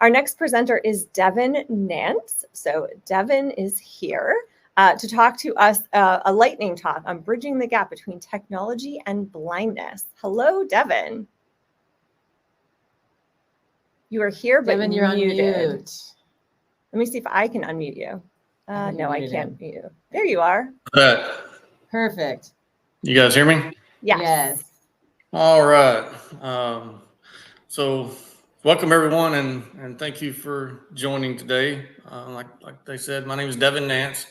Our next presenter is Devin Nance. So Devin is here to talk to us a lightning talk on bridging the gap between technology and blindness. Hello, Devin. You are here, but Devin, you're muted. on mute. Let me see if I can unmute you. No, I can't mute you. There you are. Perfect. You guys hear me? Yes. All right. So welcome everyone, and thank you for joining today. Like they said, my name is Devin Nance,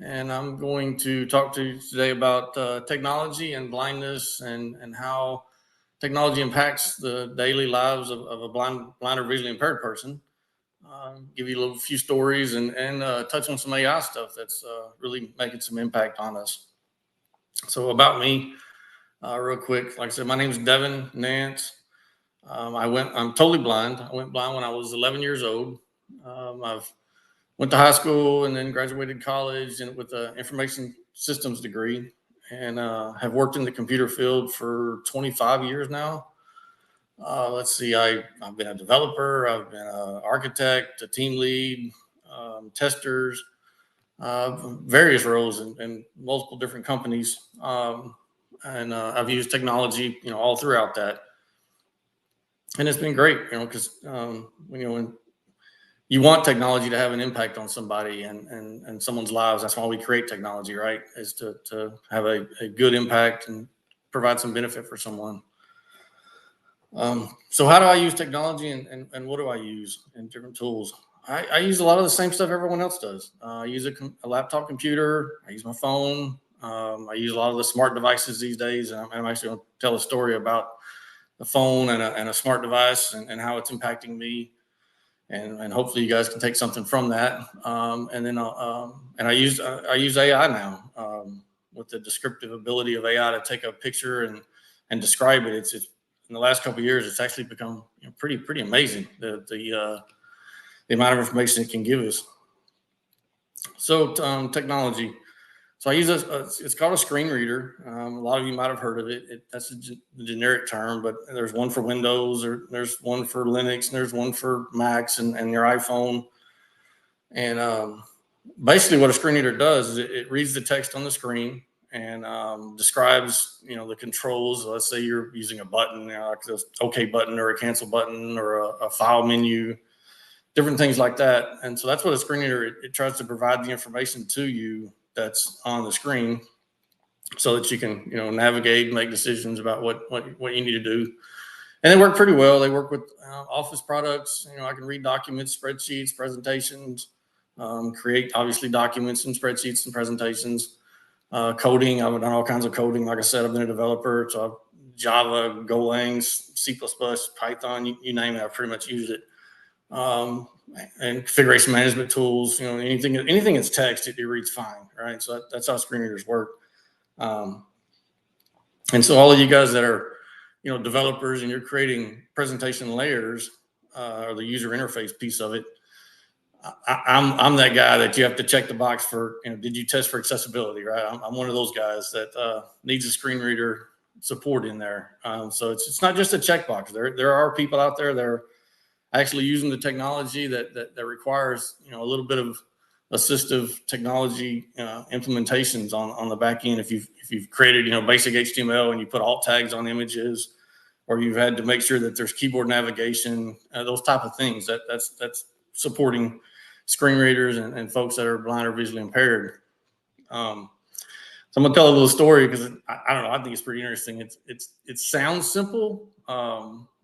and I'm going to talk to you today about technology and blindness and how technology impacts the daily lives of a blind or visually impaired person. Give you a few stories and touch on some AI stuff that's really making some impact on us. So about me, real quick, like I said, my name is Devin Nance. I'm totally blind. I went blind when I was 11 years old. I've went to high school and then graduated college and with an information systems degree, and have worked in the computer field for 25 years now. Let's see, I've been a developer, I've been an architect, a team lead, testers, various roles in multiple different companies. And I've used technology, all throughout that. And it's been great, because, when you want technology to have an impact on somebody and someone's lives, that's why we create technology, right? Is to have a good impact and provide some benefit for someone. So how do I use technology and what do I use in different tools? I use a lot of the same stuff everyone else does. I use a laptop computer. I use my phone. I use a lot of the smart devices these days. And I'm actually going to tell a story about the phone and a smart device and how it's impacting me. And hopefully you guys can take something from that. And then I use AI now with the descriptive ability of AI to take a picture and describe it. It's in the last couple of years, it's actually become pretty amazing the amount of information it can give us. So technology. So I use it's called a screen reader. A lot of you might have heard of it. That's a generic term, but there's one for Windows, or there's one for Linux, and there's one for Macs and your iPhone. And basically what a screen reader does is it reads the text on the screen and describes, the controls. Let's say you're using a button, like this OK button or a cancel button or a file menu, different things like that. And so that's what a screen reader, it tries to provide the information to you that's on the screen so that you can, navigate and make decisions about what you need to do. And they work pretty well. They work with Office products. I can read documents, spreadsheets, presentations, create obviously documents and spreadsheets and presentations. Coding, I've done all kinds of coding. Like I said, I've been a developer, so I've Java, Golang, C++, Python, you name it, I've pretty much used it. And configuration management tools, anything that's text, it reads fine, right? So that's how screen readers work. And so all of you guys that are, developers and you're creating presentation layers or the user interface piece of it, I'm that guy that you have to check the box for, did you test for accessibility, right? I'm one of those guys that needs a screen reader support in there. So it's not just a checkbox. There are people out there that are actually using the technology that requires, a little bit of assistive technology implementations on the back end. If you've created, basic HTML and you put alt tags on images, or you've had to make sure that there's keyboard navigation, those type of things, that's supporting screen readers and folks that are blind or visually impaired. So I'm gonna tell a little story because I don't know, I think it's pretty interesting. It sounds simple,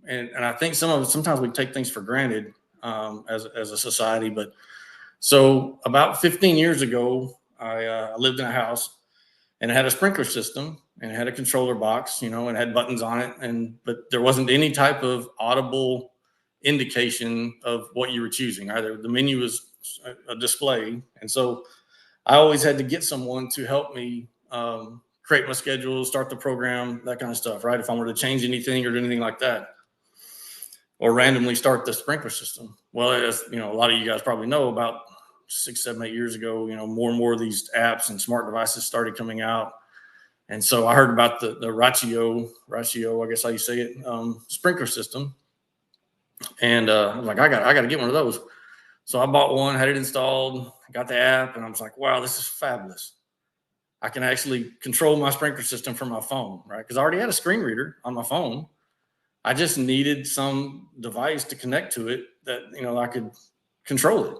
and I think sometimes we take things for granted as a society. But so about 15 years ago, I lived in a house and it had a sprinkler system and it had a controller box, and it had buttons on it, but there wasn't any type of audible indication of what you were choosing. Either the menu was a display, and so I always had to get someone to help me create my schedule, start the program, that kind of stuff, right? If I wanted to change anything or do anything like that, or randomly start the sprinkler system. Well, as a lot of you guys probably know, about 6, 7, 8 years ago, more and more of these apps and smart devices started coming out. And so I heard about the Ratio, I guess how you say it, sprinkler system. And I was like, I got to get one of those. So I bought one, had it installed, got the app, and I was like, wow, this is fabulous. I can actually control my sprinkler system from my phone, right? Because I already had a screen reader on my phone. I just needed some device to connect to it that, I could control it.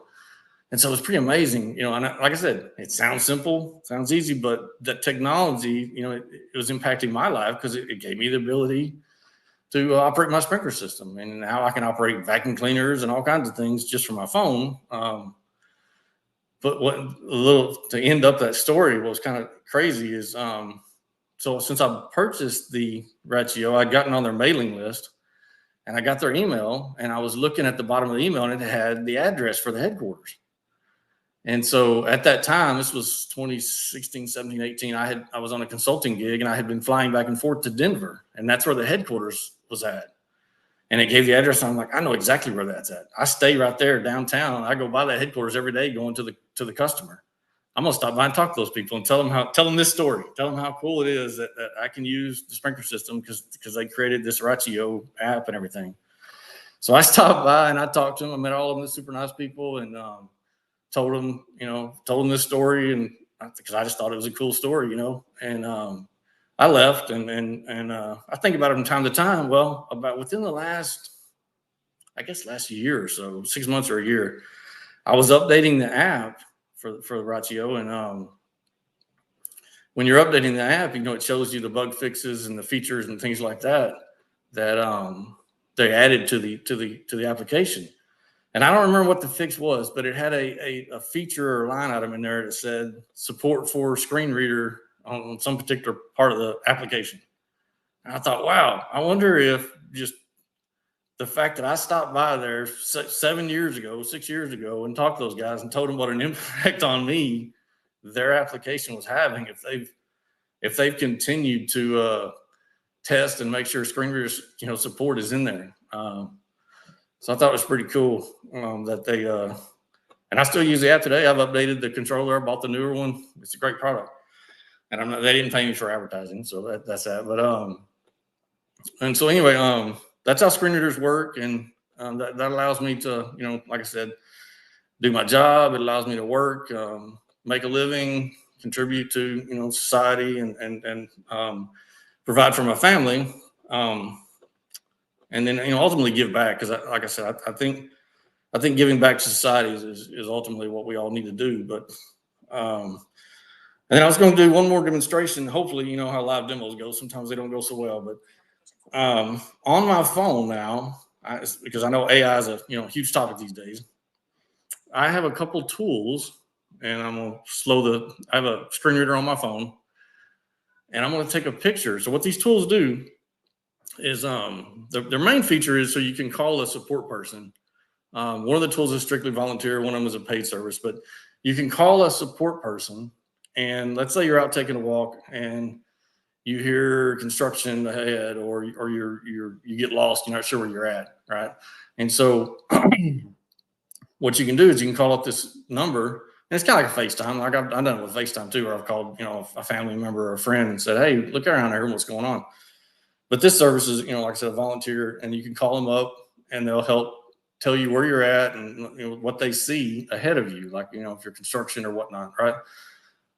And so it's pretty amazing, and like I said, it sounds simple, sounds easy, but the technology, it was impacting my life because it gave me the ability to operate my sprinkler system. And now I can operate vacuum cleaners and all kinds of things just from my phone. But to end up that story, what was kind of crazy is, so since I purchased the Ratio, I'd gotten on their mailing list and I got their email, and I was looking at the bottom of the email and it had the address for the headquarters. And so at that time, this was 2016, 17, 18, I was on a consulting gig and I had been flying back and forth to Denver, and that's where the headquarters was at. And it gave the address. And I'm like, I know exactly where that's at. I stay right there downtown. I go by that headquarters every day going to the customer. I'm gonna stop by and talk to those people and tell them this story, tell them how cool it is that I can use the sprinkler system because they created this Ratio app and everything. So I stopped by and I talked to them. I met all of them, the super nice people, and told them this story, and because I just thought it was a cool story, and I left, and I think about it from time to time. Well, about within the last year or so, 6 months or a year, I was updating the app for the Ratio, and when you're updating the app, it shows you the bug fixes and the features and things like that they added to the application. And I don't remember what the fix was, but it had a feature or line item in there that said support for screen reader on some particular part of the application. And I thought, wow, I wonder if just the fact that I stopped by there 6 years ago, and talked to those guys and told them what an impact on me their application was having, if they've continued to test and make sure screen reader support is in there. So I thought it was pretty cool that they, and I still use the app today. I've updated the controller. I bought the newer one. It's a great product. And they didn't pay me for advertising, so that's that. But and so anyway, that's how screen readers work, and that allows me to, like I said, do my job. It allows me to work, make a living, contribute to society, and provide for my family. And then ultimately give back, because like I said, I think giving back to society is ultimately what we all need to do. But and then I was going to do one more demonstration. Hopefully, you know how live demos go. Sometimes they don't go so well, but on my phone now, because I know AI is a huge topic these days, I have a couple tools, and I'm gonna I have a screen reader on my phone, and I'm gonna take a picture. So what these tools do is their main feature is so you can call a support person. One of the tools is strictly volunteer. One of them is a paid service, but you can call a support person. And let's say you're out taking a walk and you hear construction ahead, or you get lost. You're not sure where you're at, right? And so what you can do is you can call up this number, and it's kind of like a FaceTime. Like I've done it with FaceTime too, where I've called a family member or a friend and said, "Hey, look around here, what's going on?" But this service is, like I said, a volunteer, and you can call them up and they'll help tell you where you're at and what they see ahead of you, like, if you're construction or whatnot, right?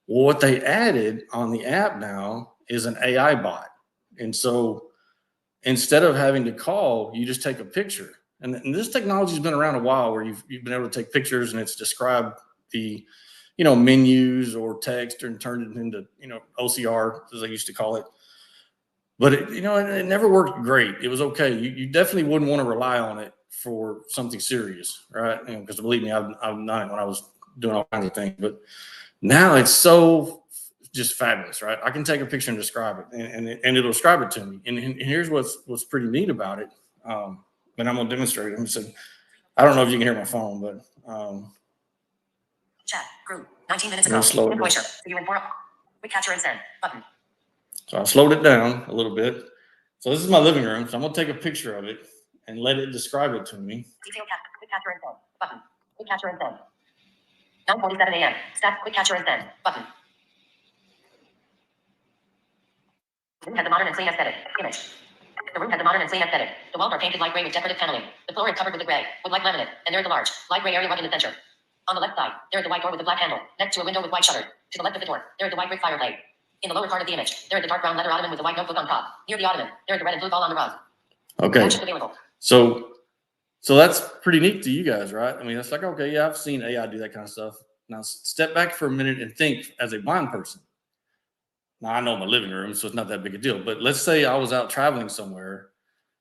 Well, what they added on the app now is an AI bot. And so instead of having to call, you just take a picture. And this technology has been around a while, where you've been able to take pictures and it's described the, menus or text, and turned it into, OCR, as they used to call it. But it never worked great. It was okay. You definitely wouldn't want to rely on it for something serious, right? Because believe me, I've done it when I was doing all kinds of things. But now it's so just fabulous, right? I can take a picture and describe it, and it'll describe it to me. And here's what's pretty neat about it. And I'm gonna demonstrate it. So I don't know if you can hear my phone, but chat group 19 minutes ago. Quick capture and send button. So I slowed it down a little bit. So this is my living room. So I'm gonna take a picture of it and let it describe it to me. Quick capture and send button. Quick capture and send. 9:47 a.m. Staff quick capture and send button. Room has a modern and clean aesthetic. Image. The room has a modern and clean aesthetic. The walls are painted light gray with decorative paneling. The floor is covered with the gray, with light laminate, and there is a large, light gray area rug in the center. On the left side, there is a white door with a black handle, next to a window with white shutter. To the left of the door, there is a white brick fireplace. In the lower part of the image, there is a dark brown leather ottoman with a white notebook on top. Near the ottoman, there is a red and blue ball on the rug. Okay. Actions available. So that's pretty neat to you guys, right? I mean, it's like, okay, yeah, I've seen AI do that kind of stuff. Now step back for a minute and think as a blind person. Now I know my living room, so it's not that big a deal. But let's say I was out traveling somewhere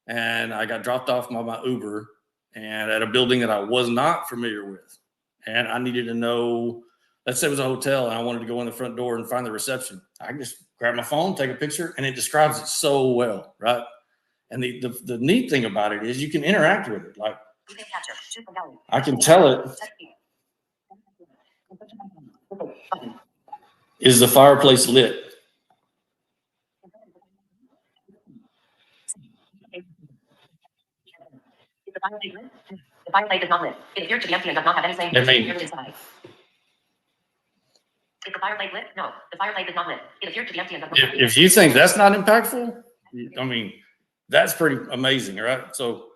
and I got dropped off by my Uber and at a building that I was not familiar with. And I needed to know, let's say it was a hotel and I wanted to go in the front door and find the reception. I can just grab my phone, take a picture, and it describes it so well, right? And the neat thing about it is you can interact with it. Like I can tell it, is the fireplace lit? The fireplace is not lit. It appears to be empty and does not have any flame inside. Is the fireplace lit? No, the fireplace is not lit. It appears to be empty and does not have any. If you think that's not impactful, I mean, that's pretty amazing, right? So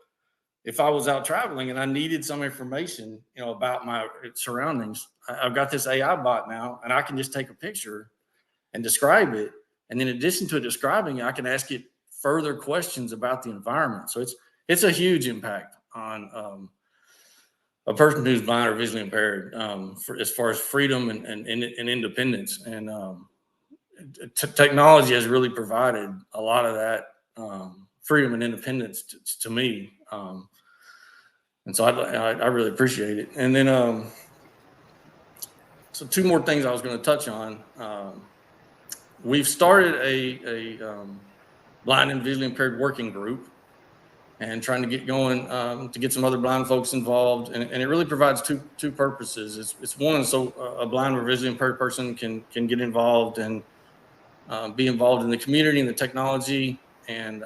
if I was out traveling and I needed some information, you know, about my surroundings, I've got this AI bot now, and I can just take a picture and describe it. And in addition to describing it, I can ask it further questions about the environment. So it's a huge impact on a person who's blind or visually impaired, as far as freedom and independence. And technology has really provided a lot of that freedom and independence to me. And so I really appreciate it. And then, so two more things I was going to touch on. We've started a blind and visually impaired working group and trying to get going to get some other blind folks involved. And it really provides two purposes. It's one, so a blind or visually impaired person can get involved and be involved in the community and the technology. And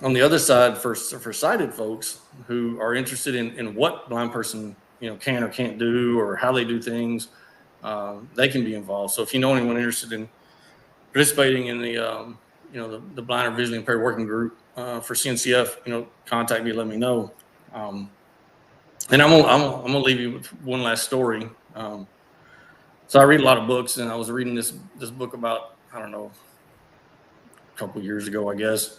on the other side, for sighted folks who are interested in what blind person, you know, can or can't do or how they do things, they can be involved. So if you know anyone interested in participating in the, you know, the blind or visually impaired working group for CNCF, you know, contact me, let me know. And I'm gonna leave you with one last story. So I read a lot of books, and I was reading this book about, I don't know, a couple of years ago, I guess.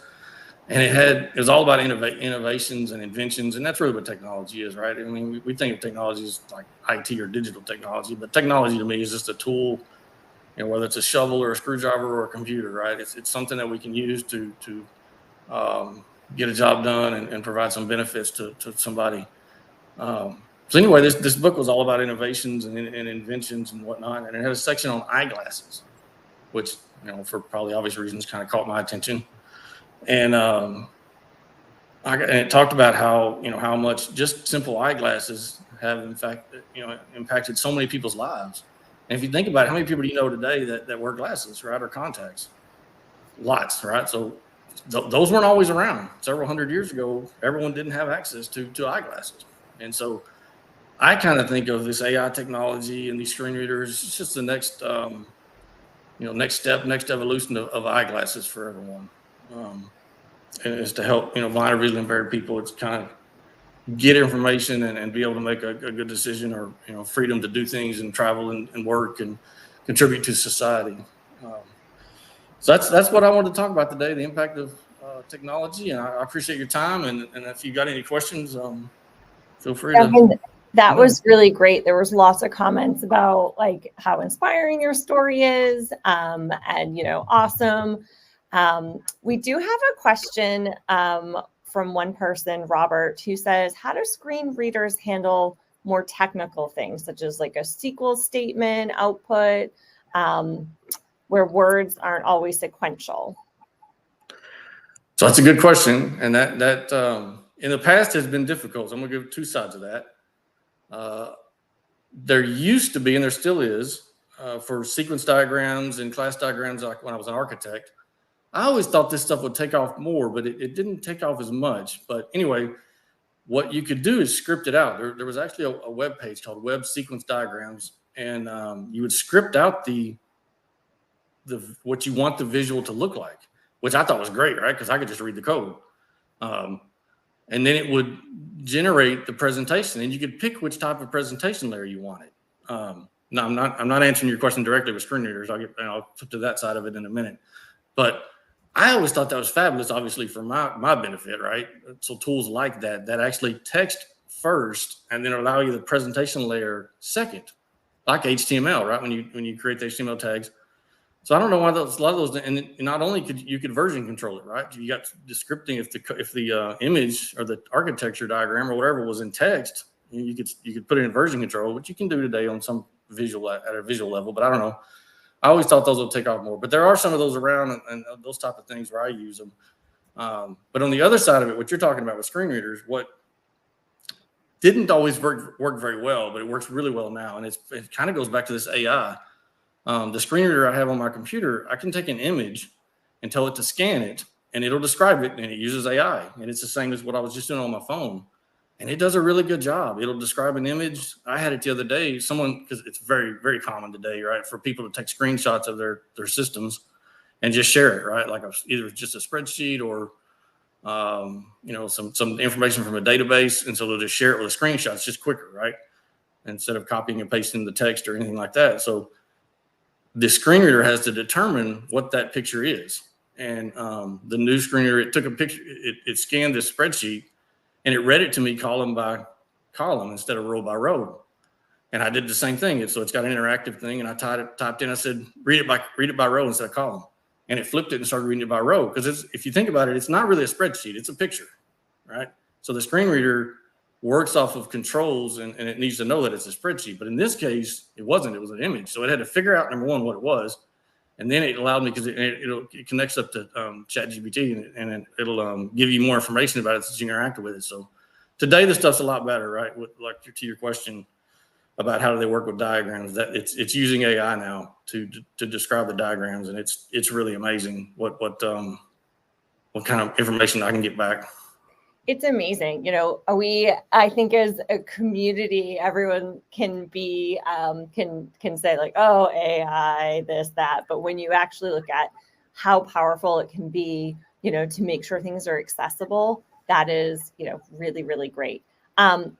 And it was all about innovations and inventions, and that's really what technology is, right? I mean, we think of technology as like IT or digital technology, but technology to me is just a tool, you know, whether it's a shovel or a screwdriver or a computer, right? It's something that we can use to get a job done and provide some benefits to somebody. So anyway, this book was all about innovations and inventions and whatnot, and it had a section on eyeglasses, which, you know, for probably obvious reasons, kind of caught my attention. And it talked about how, you know, how much just simple eyeglasses have, in fact, you know, impacted so many people's lives. And if you think about it, how many people do you know today that wear glasses, right, or contacts? Lots, right? So those weren't always around. Several hundred years ago, everyone didn't have access to eyeglasses. And so I kind of think of this AI technology and these screen readers, it's just the next, you know, next step, next evolution of eyeglasses for everyone. And it's to help, you know, blind or visually impaired people. It's kind of get information and be able to make a good decision, or, you know, freedom to do things and travel and work and contribute to society. So that's what I wanted to talk about today, the impact of technology. And I appreciate your time. And if you got any questions, feel free to. That was really great. There was lots of comments about like how inspiring your story is, and, you know, awesome. We do have a question from one person, Robert, who says, how do screen readers handle more technical things, such as like a SQL statement output, where words aren't always sequential? So that's a good question. And that in the past has been difficult. So I'm going to give two sides of that. There used to be, and there still is, for sequence diagrams and class diagrams, like when I was an architect, I always thought this stuff would take off more, but it didn't take off as much. But anyway, what you could do is script it out. There was actually a web page called Web Sequence Diagrams, and you would script out the what you want the visual to look like, which I thought was great, right? Because I could just read the code. And then it would generate the presentation, and you could pick which type of presentation layer you wanted. Now, I'm not answering your question directly with screen readers. I'll flip to that side of it in a minute. But I always thought that was fabulous, obviously for my benefit, right? So tools like that actually text first and then allow you the presentation layer second, like HTML, right? When you create the HTML tags. So I don't know why a lot of those, and not only could you version control it, right? You got the scripting if the image or the architecture diagram or whatever was in text, you could put it in version control, which you can do today on some visual at a visual level. But I don't know. I always thought those would take off more, but there are some of those around and those type of things where I use them. But on the other side of it, what you're talking about with screen readers, what didn't always work very well, but it works really well now, and it kind of goes back to this AI. The screen reader I have on my computer, I can take an image and tell it to scan it, and it'll describe it, and it uses AI. And it's the same as what I was just doing on my phone. And it does a really good job. It'll describe an image. I had it the other day. Because it's very, very common today, right, for people to take screenshots of their systems and just share it, right? Like either just a spreadsheet or, some information from a database. And so they'll just share it with a screenshot. It's just quicker, right? Instead of copying and pasting the text or anything like that. So the screen reader has to determine what that picture is. And the new screen reader, it took a picture, it scanned this spreadsheet and it read it to me column by column instead of row by row. And I did the same thing. So it's got an interactive thing, and I typed in, I said, read it by row instead of column. And it flipped it and started reading it by row. Because if you think about it, it's not really a spreadsheet, it's a picture, right? So the screen reader works off of controls and it needs to know that it's a spreadsheet. But in this case, it wasn't. It was an image. So it had to figure out, number one, what it was. And then it allowed me, because it connects up to ChatGPT, and it'll give you more information about it as you interact with it. So today, the stuff's a lot better, right? Like to your question about how do they work with diagrams, that it's using AI now to describe the diagrams, and it's really amazing what kind of information I can get back. It's amazing. I think as a community, everyone can be, can say like, oh, AI, this, that. But when you actually look at how powerful it can be, to make sure things are accessible, that is, really, really great.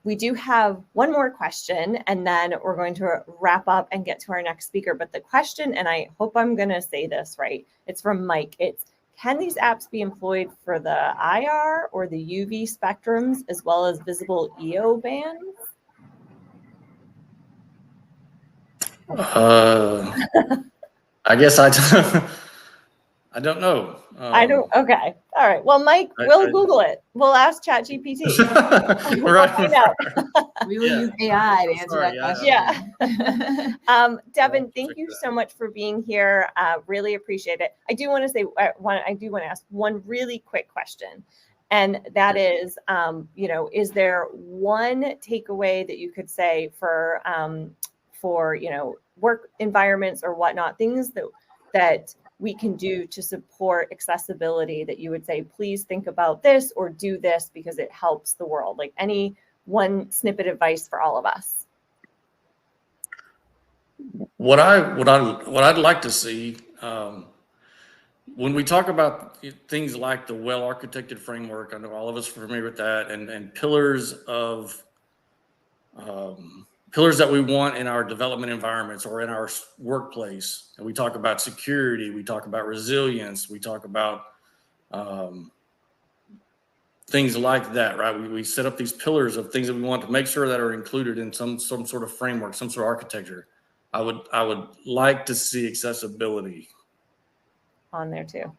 We do have one more question, and then we're going to wrap up and get to our next speaker. But the question, and I hope I'm going to say this right, it's from Mike. It's, can these apps be employed for the IR or the UV spectrums as well as visible EO bands? I guess I don't know. Okay. All right. Well, Mike, we'll Google it. We'll ask ChatGPT. Right. Find out. We will use AI to answer that question. Yeah. Devin, thank you so much for being here. Really appreciate it. I do want to say, I do want to ask one really quick question. And that is, is there one takeaway that you could say for work environments or whatnot, things that we can do to support accessibility that you would say, please think about this or do this because it helps the world? Like any one snippet advice for all of us. What I'd like to see, when we talk about things like the well-architected framework, I know all of us are familiar with that, and pillars that we want in our development environments or in our workplace. And we talk about security, we talk about resilience, we talk about things like that, right? We set up these pillars of things that we want to make sure that are included in some sort of framework, some sort of architecture. I would like to see accessibility on there too.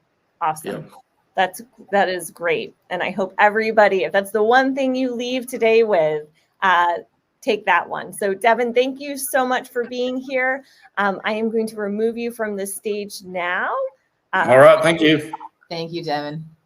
Awesome. Yeah. That is great. And I hope everybody, if that's the one thing you leave today with, take that one. So Devin, thank you so much for being here. I am going to remove you from the stage now. All right. Thank you. Thank you, Devin.